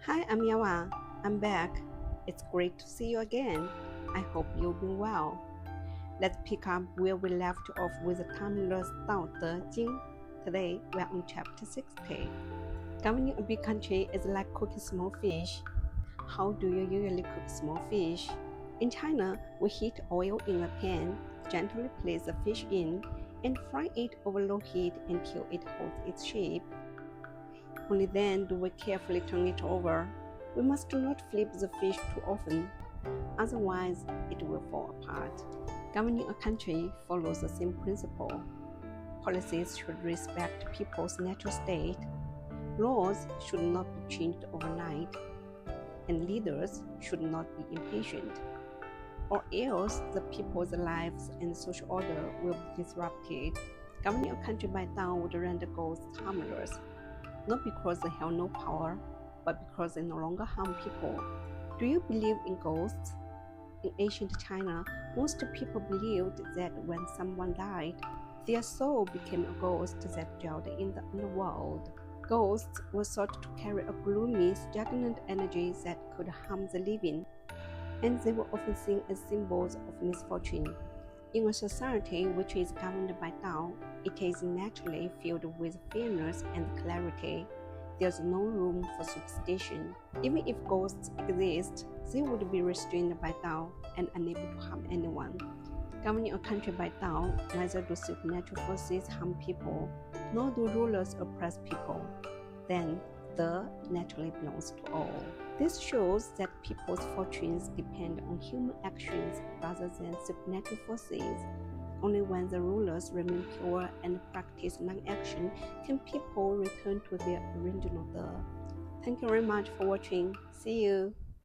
Hi, I'm Yawa. I'm back. It's great to see you again. I hope you've been well. Let's pick up where we left off with the timeless Tao Te Jing. Today, we're on chapter 60. Governing a big country is like cooking small fish. How do you usually cook small fish? In China, we heat oil in a pan, gently place the fish in, and fry it over low heat until it holds its shape. Only then do we carefully turn it over. We must not flip the fish too often, otherwise it will fall apart. Governing a country follows the same principle. Policies should respect people's natural state. Laws should not be changed overnight, and leaders should not be impatient, or else the people's lives and social order will be disrupted. Governing a country by Tao would render ghosts harmless, not because they have no power, but because they no longer harm people. Do you believe in ghosts? In ancient China, most people believed that when someone died, their soul became a ghost that dwelt in the underworld. Ghosts were thought to carry a gloomy, stagnant energy that could harm the living, and they were often seen as symbols of misfortune. In a society which is governed by Tao, it is naturally filled with fairness and clarity. There's no room for superstition. Even if ghosts exist, they would be restrained by Tao and unable to harm anyone. Governing a country by Tao, neither do supernatural forces harm people, nor do rulers oppress people. Then, the naturally belongs to all. This shows that people's fortunes depend on human actions rather than supernatural forces. Only when the rulers remain pure and practice non-action can people return to their original De. Thank you very much for watching. See you!